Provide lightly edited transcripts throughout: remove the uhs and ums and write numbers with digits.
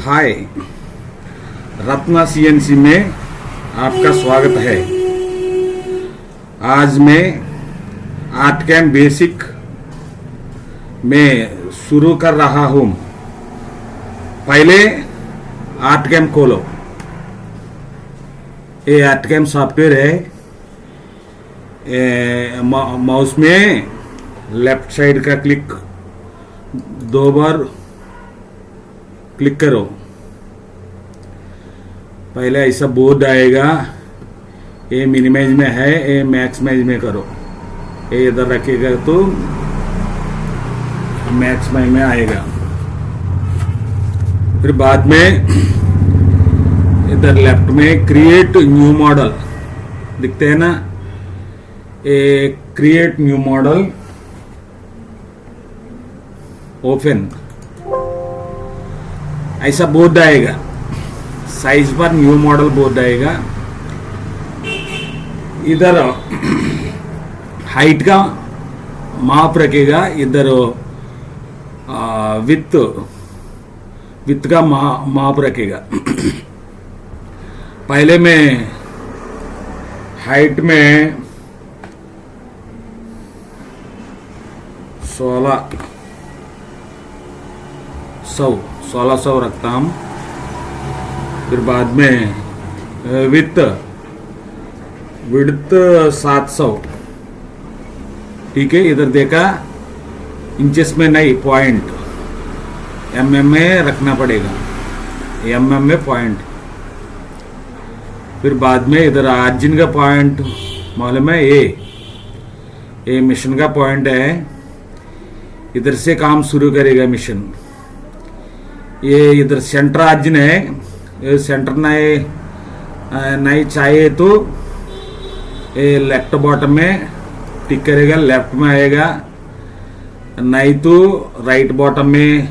हाय, Ratna CNC में आपका स्वागत है। आज मैं आर्ट कैम बेसिक में शुरू कर रहा हूँ। पहले आर्ट कैम खोलो। ये आर्ट कैम सॉफ्टवेयर है। माउस में लेफ्ट साइड का क्लिक 2 बार क्लिक करो। पहले ऐसा बोर्ड आएगा, ये मिनिमाइज में है, ये मैक्सिमाइज में करो। ये इधर रखेगा तो मैक्सिमाइज में आएगा। फिर बाद में इधर लेफ्ट में क्रिएट न्यू मॉडल दिखते हैं ना, ये क्रिएट न्यू मॉडल ओपन, ऐसा बोर्ड आएगा। साइज पर न्यू मॉडल बोर्ड आएगा। इधर हाइट का माप रखेगा, इधर विथ का माप रखेगा। पहले में हाइट में 1600 रखता हूँ। फिर बाद में विड्थ 700, ठीक है। इधर देखा इंचेस में नहीं, पॉइंट mm में रखना पड़ेगा, mm में पॉइंट। फिर बाद में इधर आर्जिन का पॉइंट मालूम है, ये मिशन का पॉइंट है। इधर से काम शुरू करेगा मिशन। ये इधर सेंटर आर्जिन है, ये सेंटर नहीं चाहिए तो ये लेफ्ट बॉटम में टिक करेगा, लेफ्ट में आएगा। नहीं तो राइट बॉटम में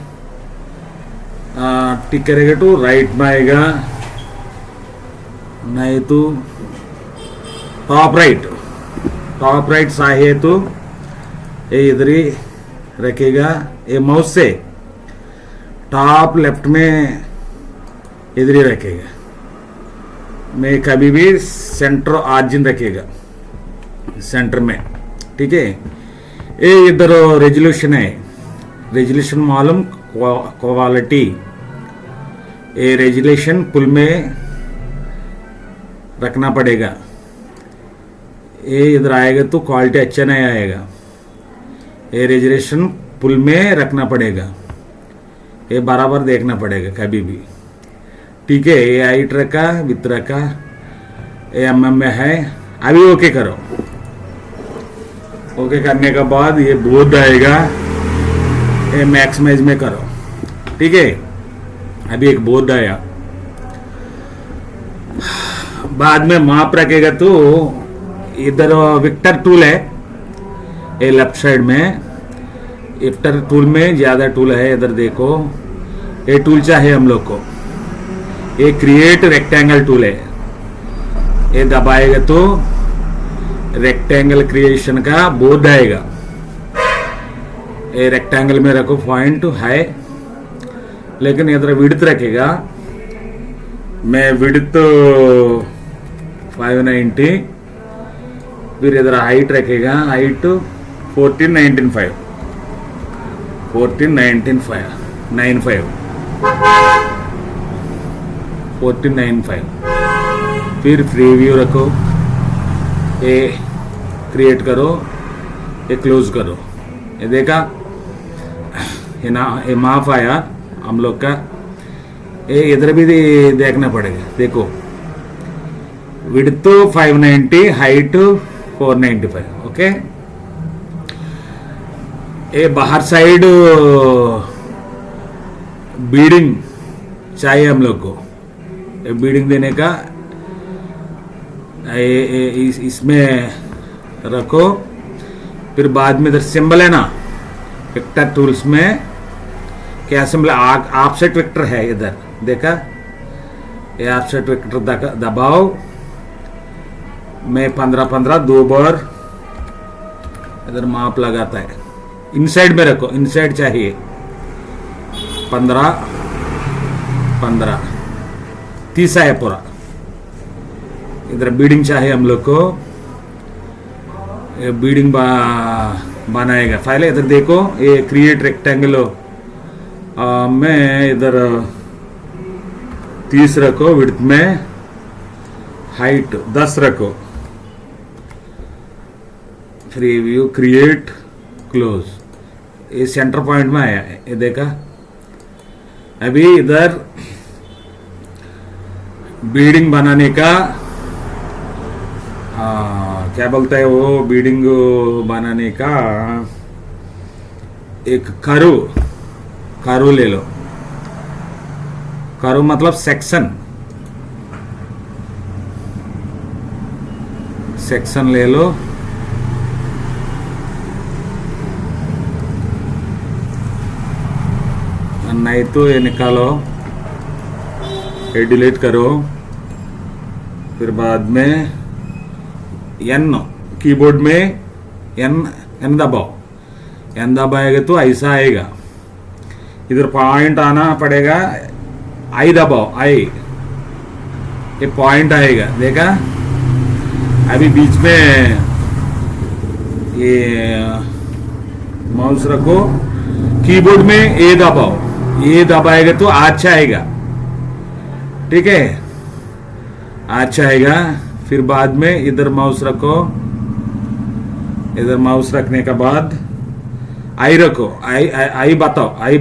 टिक करेगा तो राइट में आएगा। नहीं तो टॉप राइट चाहिए तो ये इधर ही रखेगा। ये माउस से टॉप लेफ्ट में इधर ही रखेगा। मैं कभी भी सेंटर आर्जिन रखेगा सेंटर में, ठीक है। ये इधर रेजोल्यूशन है, रेजोल्यूशन मालूम, क्वालिटी। ये रेजोल्यूशन फुल में रखना पड़ेगा। ये इधर आएगा तो क्वालिटी अच्छा नहीं आएगा। ये रेजोल्यूशन फुल में रखना पड़ेगा, ये बराबर देखना पड़ेगा कभी भी, ठीक है। ये हाइट रखा, विथ रखा, ये mm में है। अभी ओके करो। ओके करने के बाद ये बोर्ड आएगा, ये मैक्सिमाइज में करो, ठीक है। अभी एक बोर्ड आया। बाद में माप रखेगा तो इधर विक्टर टूल है, ये लेफ्ट साइड में। विक्टर टूल में ज्यादा टूल है, इधर देखो। ये टूल चाहिए हम लोग को। ये क्रिएट रेक्टेंगल टूल है, ये दबाएगा तो रेक्टेंगल क्रिएशन का बोर्ड आएगा। ये रेक्टेंगल में रखो, पॉइंट है, लेकिन इधर विड्थ रखेगा। मैं विड्थ 590, फिर इधर हाइट रखेगा, हाइट 1495 1495। फिर फ्री व्यू रखो, ये क्रिएट करो, ये क्लोज करो। ये देखा, ये माफ आया हम लोग का। ये इधर भी देखना पड़ेगा, देखो। Width 590, height 495, okay. ये बाहर साइड बीडिंग चाहिए हम लोग को, ये बीडिंग देने का। इसमें रखो। फिर बाद में इधर सिंबल है ना, वेक्टर टूल्स में क्या सिंबल, ऑफसेट वेक्टर है, इधर देखा। ये ऑफसेट वेक्टर दबाओ। मैं 15 2 बार इधर माप लगाता है। इनसाइड में रखो, इनसाइड चाहिए 15 15, 30 आया पूरा। इधर बीडिंग चाहिए हम लोग को, बीडिंग बनाएगा। फाइल इधर देखो, ये क्रिएट रेक्टेंगल में इधर 30 रखो, विड्थ में हाइट 10 रखो, फ्री व्यू क्रिएट क्लोज, ये सेंटर पॉइंट में आया, ये देखा। अभी इधर बीडिंग बनाने का क्या बोलता है वो, बीडिंग बनाने का एक कारू ले लो। कारू मतलब सेक्शन ले लो। नहीं तो ये निकालो, ये डिलीट करो। फिर बाद में एन, कीबोर्ड में एन दबाओ, एन दबाएगा तो ऐसा आएगा। इधर पॉइंट आना पड़ेगा, आई दबाओ, आई, ये पॉइंट आएगा, देखा। अभी बीच में ये माउस रखो, कीबोर्ड में ए दबाओ, ये दबाएगा तो अच्छा आएगा, ठीक है, अच्छा आएगा। फिर बाद में इधर माउस रखो, इधर माउस रखने के बाद आई रखो, आई बताओ, आई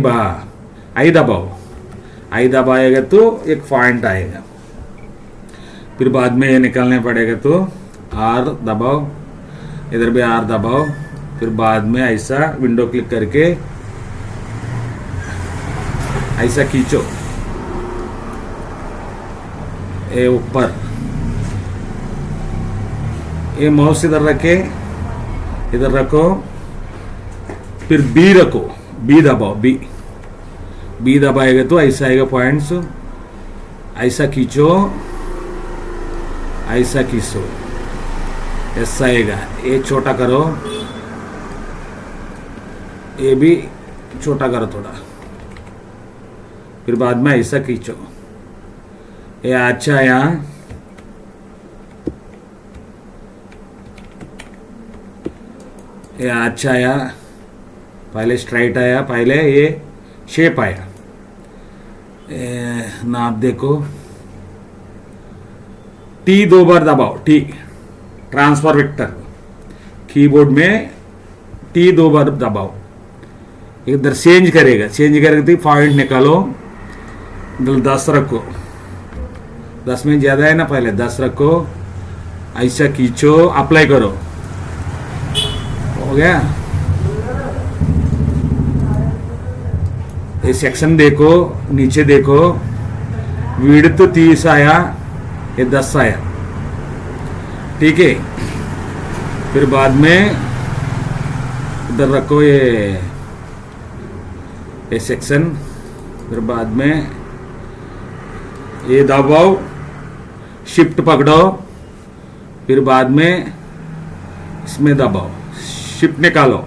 दबाओ, आई दबाएगा तो एक पॉइंट आएगा। फिर बाद में ये निकालने पड़ेगा तो आर दबाओ, इधर भी आर दबाओ। फिर बाद में ऐसा विंडो क्लिक करके ऐसा खींचो, ये ऊपर, ये माउस इधर रखे, इधर रखो। फिर बी रखो, बी दबाओ, बी दबाएगा तो ऐसा आएगा पॉइंट्स, ऐसा खींचो, ऐसा खींचो, ऐसा आएगा। ये छोटा करो, ये भी छोटा करो थोड़ा। फिर बाद में ऐसा खींचो, ये अच्छा आया। ये अच्छा आया, पहले स्ट्राइट आया, पहले ये शेप आया। नाप देखो, टी 2 बार दबाओ, टी ट्रांसफर वेक्टर, कीबोर्ड में टी 2 बार दबाओ। इधर चेंज करेगा, चेंज करके पॉइंट निकालो, इधर 10 रखो, 10 में ज्यादा है ना, पहले 10 रखो, ऐसा खींचो, अप्लाई करो, हो गया। ये सेक्शन देखो, नीचे देखो, विड्थ तो 30 आया, ये 10 आया, ठीक है। फिर बाद में इधर रखो ये सेक्शन। फिर बाद में ये दबाओ, शिफ्ट पकड़ो, फिर बाद में इसमें दबाओ, शिफ्ट निकालो।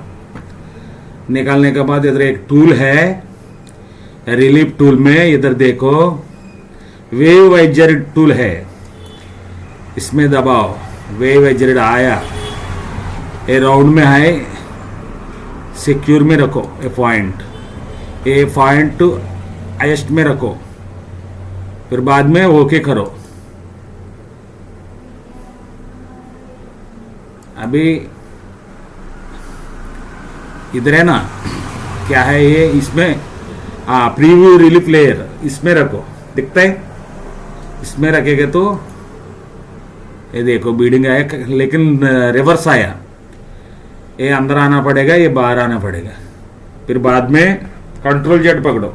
निकालने के बाद इधर एक टूल है, रिलीफ टूल में इधर देखो, वेव वाइजर टूल है, इसमें दबाओ, वेव वाइजर आया, ये राउंड में है, सिक्योर में रखो, ये पॉइंट हाईएस्ट में रखो। फिर बाद में ओके करो। अभी इधर है ना, क्या है ये, इसमें प्रीव्यू रिलीफ लेयर, इसमें रखो, दिखता है, इसमें रखेगा तो ये देखो बीडिंग आया, लेकिन रिवर्स आया, ये अंदर आना पड़ेगा, ये बाहर आना पड़ेगा। फिर बाद में कंट्रोल जेड पकड़ो,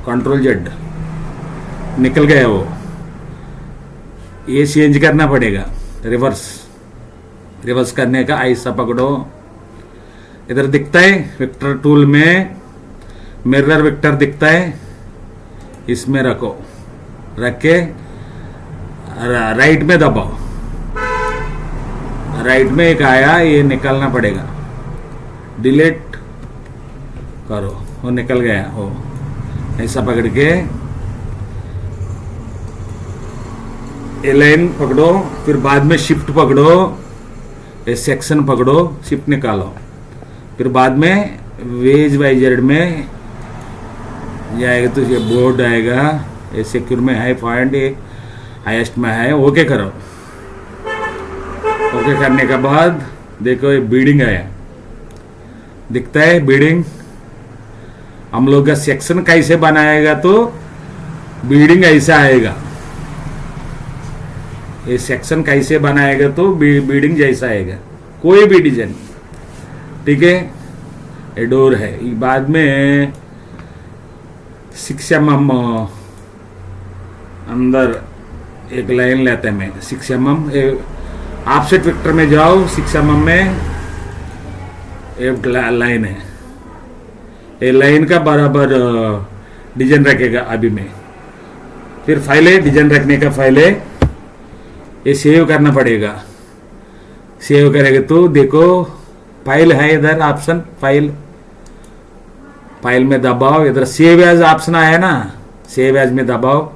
कंट्रोल जेड निकल गया वो, ये चेंज करना पड़ेगा, रिवर्स करने का ऐसा पकड़ो। इधर दिखता है वेक्टर टूल में मिरर वेक्टर दिखता है, इसमें रखो, रख के राइट में दबाओ, राइट में एक आया, ये निकालना पड़ेगा, डिलीट करो, वो निकल गया, हो ऐसा पकड़ के ए लाइन पकड़ो, फिर बाद में शिफ्ट पकड़ो, ए सेक्शन पकड़ो, शिफ्ट निकालो, फिर बाद में वेज वाई जेड में जाएगा तो ये बोर्ड आएगा, ये सिक्योर में है पॉइंट, ये हाईएस्ट में है। ओके करो। ओके करने के बाद देखो ये बीडिंग आया, दिखता है बीडिंग। हम लोग का सेक्शन कैसे बनाएगा तो बीडिंग ऐसा आएगा, ये सेक्शन कैसे बनाएगा तो बीडिंग जैसा आएगा, कोई भी डिजाइन। ठीक है, ये डोर है। बाद में 6 mm अंदर एक लाइन लेते हैं, मैं 6 mm ऑफसेट वेक्टर में जाओ, 6 mm में एक लाइन है, ये लाइन का बराबर डिजाइन रखेगा अभी में। फिर फाइल है, डिजाइन रखने का फाइल है, ये सेव करना पड़ेगा। सेव करेगा तो देखो फाइल है इधर, ऑप्शन फाइल, फाइल में दबाओ, इधर सेव एज ऑप्शन आया ना, सेव एज में दबाओ।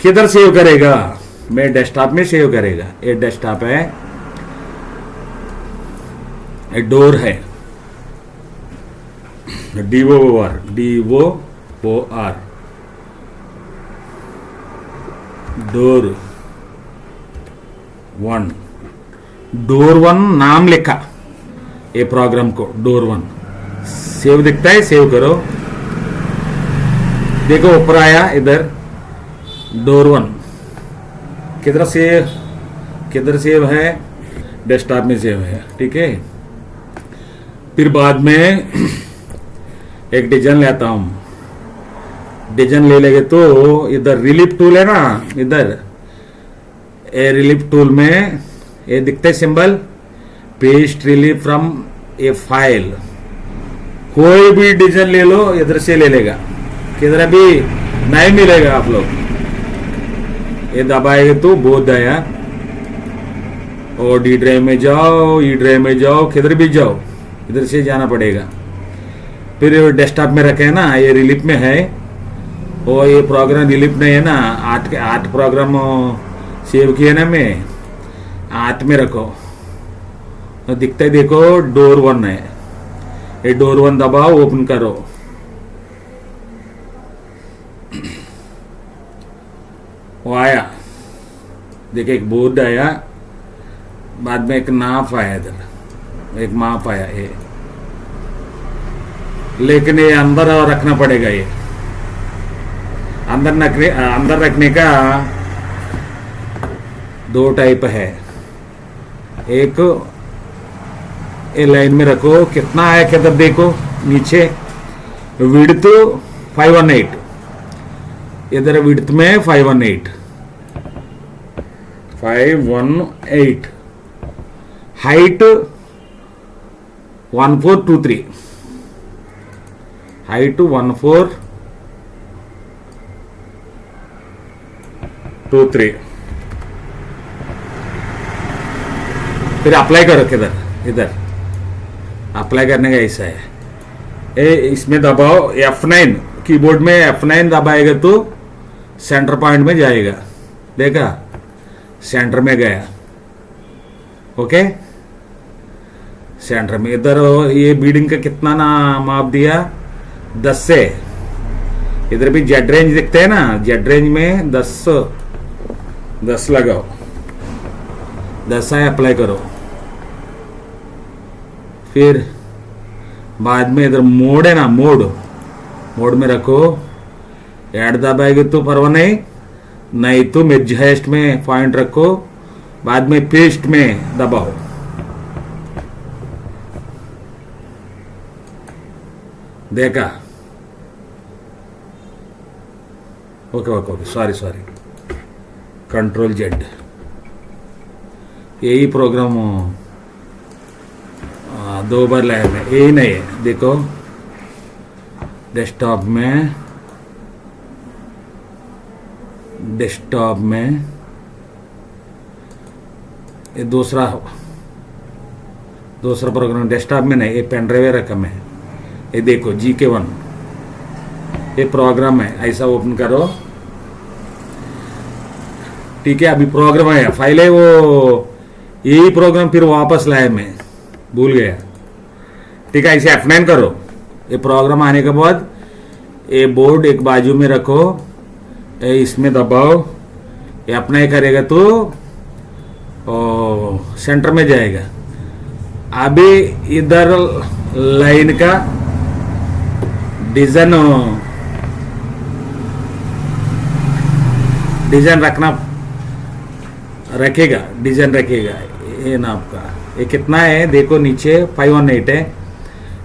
किधर सेव करेगा? मैं डेस्कटॉप में सेव करेगा। ये डेस्कटॉप है, ये डोर है, DOOR, डोर 1, डोर 1 नाम लिखा ये प्रोग्राम को, डोर 1 सेव दिखता है, सेव करो। देखो ऊपर आया इधर डोर 1, किधर सेव है? डेस्कटॉप में सेव है। ठीक है, फिर बाद में एक डिजाइन लेता हूं, डिजाइन ले लेंगे तो इधर रिलीफ टूल है ना, इधर ए रिलीफ टूल में ये दिखता है symbol, paste relief from A file. कोई भी डिजाइन ले लो, इधर से ले लेगा, किधर भी नहीं मिलेगा। आप लोग ये दबाएंगे तो बहुत आया, और डी ड्राइव में जाओ, ई ड्राइव में जाओ, किधर भी जाओ, इधर से जाना पड़ेगा। फिर डेस्कटॉप में रखे है ना, ये रिलीफ में है, और ये प्रोग्राम रिलीफ नहीं है ना, 8 प्रोग्राम सेव किए ना, मैं 8 में रखो तो दिखता है। देखो डोर 1 है, ये डोर 1 दबाओ, ओपन करो। वो आया, देखिए एक बोर्ड आया, बाद में एक नाप आया, इधर एक माप आया ये, लेकिन ये अंदर रखना पड़ेगा। ये अंदर रखने का 2 टाइप है, एक ये लाइन में रखो, कितना आया किधर देखो, नीचे विड्थ 518, इधर विड्थ में 518, हाइट 1423, हाइट 1423। फिर अप्लाई करो, किधर इधर अप्लाई करने का ऐसा है, इसमें दबाओ F9, कीबोर्ड में F9 दबाएगा तो सेंटर पॉइंट में जाएगा। देखा, सेंटर में गया। ओके, सेंटर में। इधर ये बीडिंग का कितना ना माप दिया, 10 से। इधर भी जेड रेंज दिखते हैं ना, जेड रेंज में 10 लगाओ, 10 है, अप्लाई करो। फिर बाद में इधर मोड है ना, मोड में रखो, ऐड दबाएगा तो परवाह नहीं तो मेज हाइस्ट में पॉइंट रखो, बाद में पेस्ट में दबाओ। देखा? ओके, सॉरी, कंट्रोल जेड, यही प्रोग्राम 2 बार लाया मैं, यही नहीं है। देखो डेस्कटॉप में ये दूसरा प्रोग्राम डेस्कटॉप में नहीं, ये पेन ड्राइव रखा मैं। ये देखो GK1, ये प्रोग्राम है, ऐसा ओपन करो। ठीक है, अभी प्रोग्राम आया, फाइल है वो, यही प्रोग्राम फिर वापस लाया, मैं भूल गया। ठीक है, इसे F9 करो। ये प्रोग्राम आने के बाद ये बोर्ड एक बाजू में रखो, ये इसमें दबाओ, ये अपना ही करेगा तो सेंटर में जाएगा। अभी इधर लाइन का डिजाइन रखेगा, डिजाइन रखेगा। ये नाप का ये कितना है देखो, नीचे 518 है,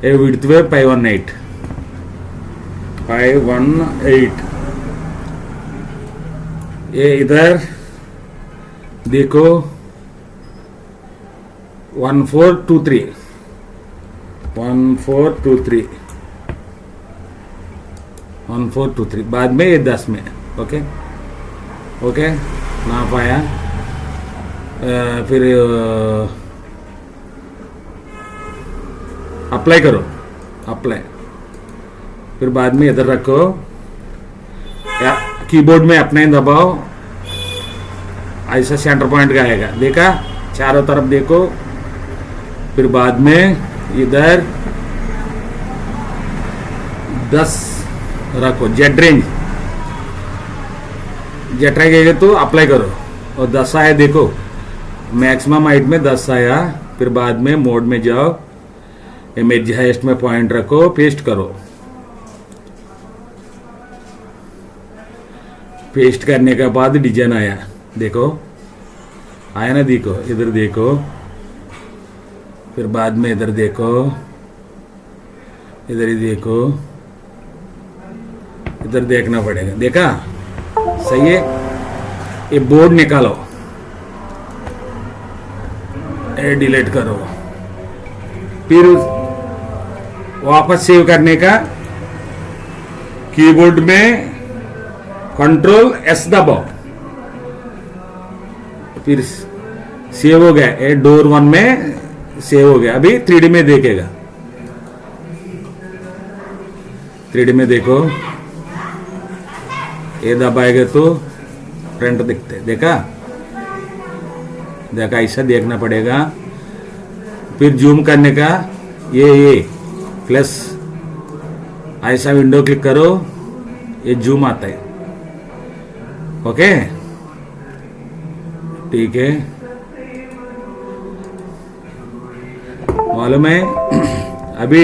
ये विड्थ में 518, ये इधर देखो 1423 बाद में ये 10 में। ओके ओके, नाप आया। फिर अप्लाई करो, अप्लाई, फिर बाद में इधर रखो, या कीबोर्ड में अपने दबाओ, ऐसा सेंटर पॉइंट का आएगा, देखा, चारों तरफ देखो। फिर बाद में इधर 10 रखो, जेट रेंज तो अप्लाई करो, और 10 आया देखो, मैक्सिमम हाइट में 10 आया। फिर बाद में मोड में जाओ, इमेज हाइस्ट में पॉइंट रखो, पेस्ट करो। पेस्ट करने के बाद डिजाइन आया, देखो आया ना, देखो इधर देखो, फिर बाद में इधर देखो, इधर ही देखो, इधर देखना पड़ेगा, देखा सही है। ये बोर्ड निकालो, ये डिलीट करो, फिर वापस सेव करने का कीबोर्ड में Ctrl+S दबाओ, फिर सेव हो गया, ये डोर 1 में सेव हो गया। अभी 3D में देखेगा, 3D में देखो, ये दबाएगा तो फ्रंट दिखते, देखा देखा, ऐसा देखना पड़ेगा। फिर जूम करने का ये प्लस, ऐसा विंडो क्लिक करो, ये जूम आता है। ओके ठीक है, मालूम है। अभी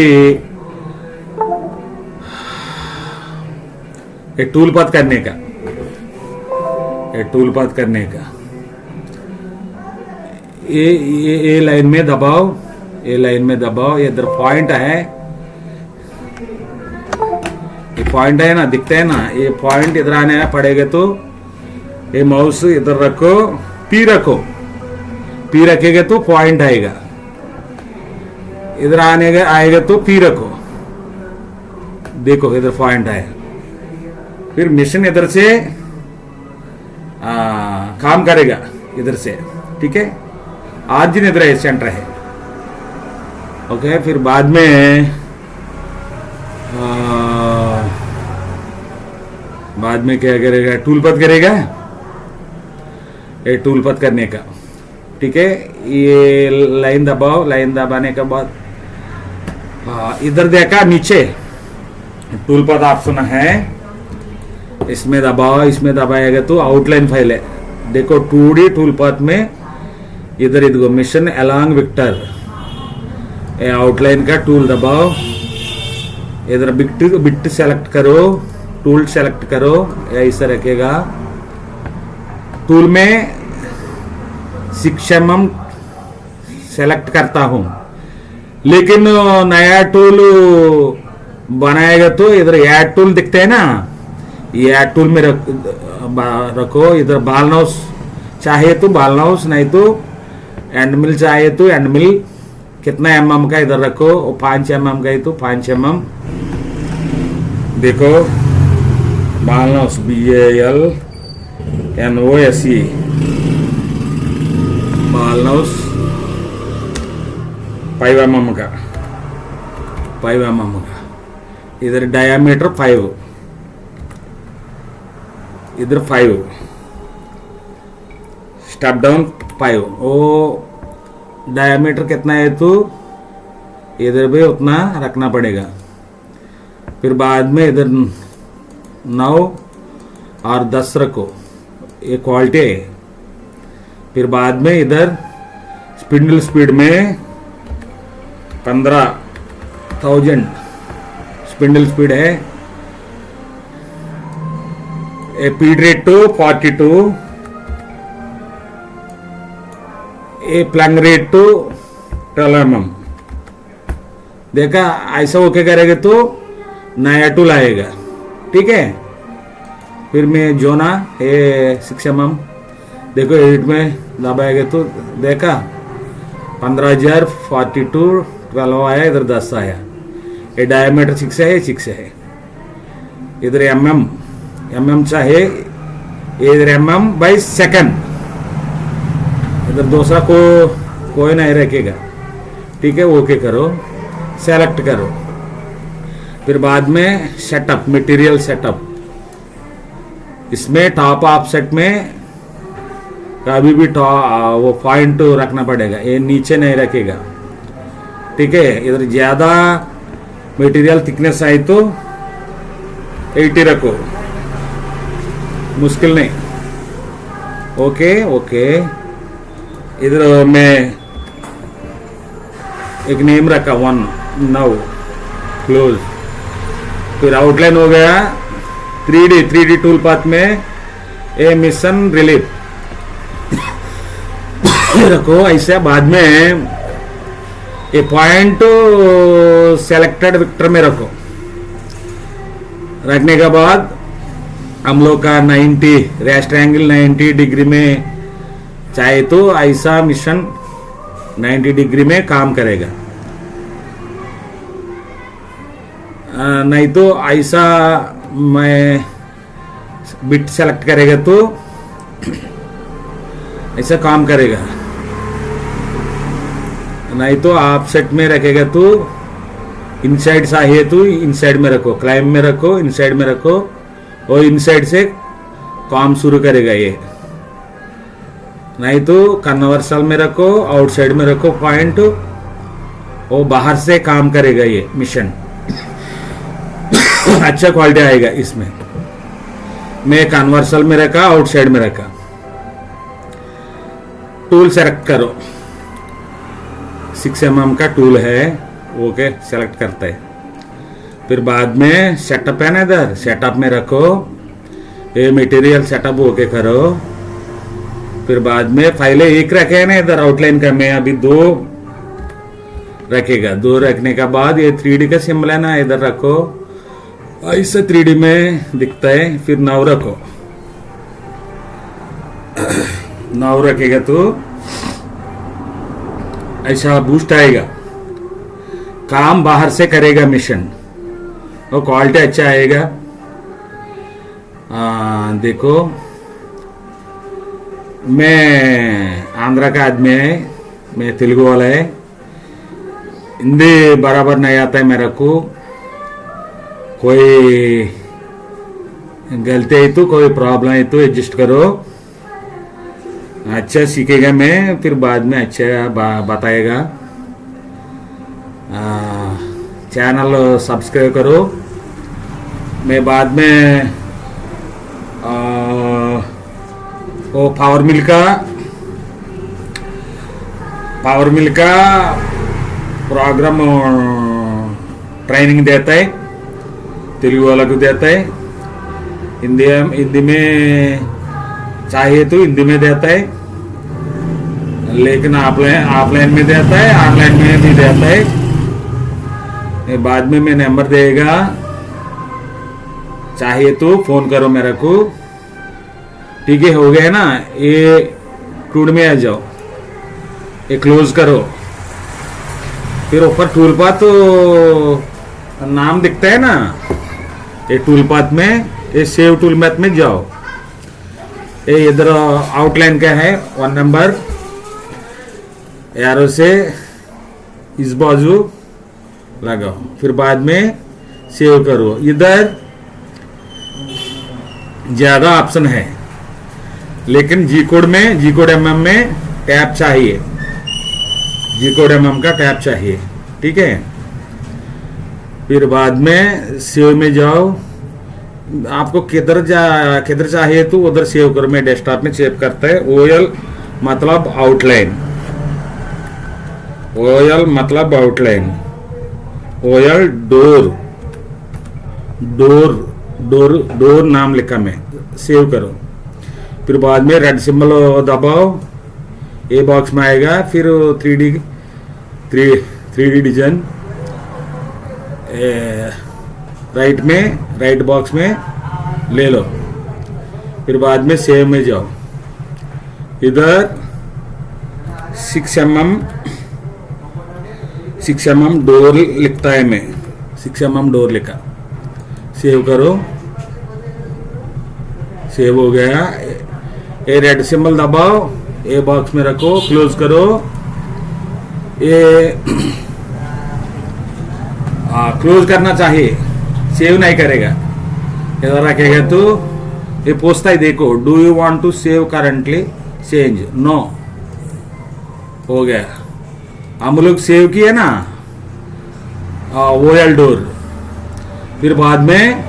ये टूल पाथ करने का, ये लाइन में दबाओ, ये लाइन में दबाओ, ये इधर पॉइंट है, ये पॉइंट है ना, दिखता है ना, ये पॉइंट इधर आने पड़ेगा तो ये माउस इधर रखो, पी रखेगा तो पॉइंट आएगा, इधर आएगा तो पी रखो, देखो इधर पॉइंट आएगा। फिर मिशन इधर से काम करेगा, इधर से, ठीक है। ऑरिजिन इधर है, सेंटर है। ओके, फिर बाद में क्या करेगा, टूल पाथ करेगा, ये टूल पाथ करने का, ठीक है। ये लाइन दबाओ, लाइन दबाने के बाद इधर देखा नीचे टूल पाथ ऑप्शन है, इसमें दबाओ, इसमें दबाएगा तो आउटलाइन फाइल है, देखो 2D टूल पाथ में इधर इधर मिशन अलोंग विक्टर, आउटलाइन का टूल दबाओ, इधर बिट सेलेक्ट करो, टूल सेलेक्ट करो, ऐसा रखेगा। टूल में 6 mm सेलेक्ट करता हूं, लेकिन नया टूल बनाएगा तो इधर ऐड टूल दिखते हैं ना, ये ऐड टूल में रखो। इधर बाल नाउस चाहे तो बाल नाउस, नहीं तो एंड मिल चाहे तो एंड मिल, कितना mm का इधर रखो, 5 mm का है तो 5 mm, देखो बाल नाउस BALNOSE, बाल नाउस 5 mm का, इधर डायामीटर 5, इधर 5, स्टेप डाउन 5, वो डायमीटर कितना है तो इधर भी उतना रखना पड़ेगा। फिर बाद में इधर 9 और 10 रखो, ये क्वालिटी है। फिर बाद में इधर स्पिंडल स्पीड में 15,000 स्पिंडल स्पीड है। A feed rate to 42, a plunge rate to 12 mm। देखा, ऐसा ओके करेगा तो नया टूल आएगा, ठीक है। फिर मैं जोना ये 6 mm देखो, एडिट में दबाएगा तो देखा 15,000 42 12 आया, इधर 10 आया। ये डायमीटर 6 है, 6 है। इधर mm चाहे, इधर mm बाई सेकंड, इधर दूसरा कोई नहीं रखेगा, ठीक है। ओके करो, सेलेक्ट करो। फिर बाद में सेटअप, मटेरियल सेटअप, इसमें टॉप ऑफसेट में कभी भी वो पॉइंट रखना पड़ेगा, ये नीचे नहीं रखेगा, ठीक है। इधर ज्यादा मटेरियल थिकनेस आई तो 80 रखो, मुश्किल नहीं। Okay okay. इधर मैं एक नेम रखा 1 9 क्लोज। फिर आउटलाइन हो गया 3D टूल पाथ में ए मिशन रिलीफ रखो ऐसे। बाद में ये पॉइंट सेलेक्टेड वेक्टर में रखो। रखने के बाद हम लोग का 90 रेस्ट एंगल 90 डिग्री में चाहे तो ऐसा मिशन 90 डिग्री में काम करेगा, नहीं तो ऐसा मैं बिट सेलेक्ट करेगा तो ऐसा काम करेगा, नहीं तो आप सेट में रखेगा तो इनसाइड चाहिए तो इनसाइड में रखो, क्लाइम में रखो, इनसाइड में रखो, और इनसाइड से काम शुरू करेगा ये। नहीं तो कन्वर्सल में रखो, आउटसाइड में रखो पॉइंट, वो बाहर से काम करेगा ये मिशन। अच्छा क्वालिटी आएगा इसमें। मैं कन्वर्सल में रखा, आउटसाइड में रखा। टूल सेलेक्ट करो, 6 mm का टूल है, ओके सेलेक्ट करते हैं। फिर बाद में सेटअप है ना, इधर सेटअप में रखो, ये मटेरियल सेटअप ओके करो। फिर बाद में पहले एक रखे ना इधर आउटलाइन का, मैं अभी 2 रखेगा। 2 रखने के बाद ये 3D का सिंबल है ना, इधर रखो, ऐसा 3D में दिखता है। फिर 9 रखो, 9 रखेगा तो ऐसा बूस्ट आएगा, काम बाहर से करेगा मिशन, और क्वालिटी अच्छा आएगा। देखो मैं आंध्रा का आदमी है, मैं तेलुगु वाला है, हिंदी बराबर नहीं आता है मेरे को। कोई गलती है तो, कोई प्रॉब्लम है तो एडजस्ट करो। अच्छा सीखेगा मैं, फिर बाद में अच्छा बताएगा। चैनल सब्सक्राइब करो। मैं बाद में वो पावर मिल का प्रोग्राम ट्रेनिंग देता है, तेलुगु वाला को देता है। हिंदी में चाहिए तो हिंदी में देता है, लेकिन ऑफलाइन में देता है, ऑनलाइन में भी देता है। बाद में मैं नंबर देगा, चाहिए तो फोन करो मेरे को, ठीक है। हो गया ना, ये टूल में आ जाओ, ये क्लोज करो। फिर ऊपर टूल पाथ तो नाम दिखता है ना, ये टूल पाथ में, ये सेव टूल पाथ में जाओ। ये इधर आउटलाइन का है 1 नंबर, एरो से इस बाजू लगाओ। फिर बाद में सेव करो। इधर ज्यादा ऑप्शन है, लेकिन जी कोड एमएम में टैब चाहिए, जी कोड एमएम का टैब चाहिए। ठीक है, फिर बाद में सेव में जाओ, आपको किधर चाहिए तो उधर सेव करो। मैं डेस्कटॉप में सेव करता है। ओएल मतलब आउटलाइन, ओएल मतलब outline, OL door, door door door नाम लिखा मैं, सेव करो। फिर बाद में रेड सिंबल दबाओ, ए बॉक्स में आएगा। फिर 3D डिजाइन राइट बॉक्स में ले लो। फिर बाद में सेव में जाओ, इधर 6 mm डोर लिखता है, मैं 6 mm डोर लिखा, सेव करो। सेव हो गया। ए रेड सिंबल दबाओ, ए बॉक्स में रखो, क्लोज करो। ये क्लोज करना चाहिए, सेव नहीं करेगा, इधर रखेगा तो ये पूछता है, देखो do you want to save currently change, no, हो गया। हम लोग सेव किए ना ओएल डोर, फिर बाद में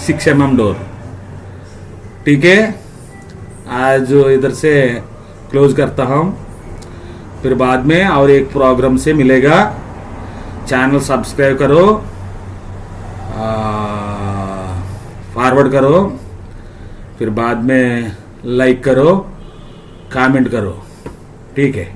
6 mm डोर। ठीक है, आज इधर से क्लोज करता हूं, फिर बाद में और एक प्रोग्राम से मिलेगा। चैनल सब्सक्राइब करो, फॉरवर्ड करो, फिर बाद में लाइक करो, कमेंट करो। ठीक है।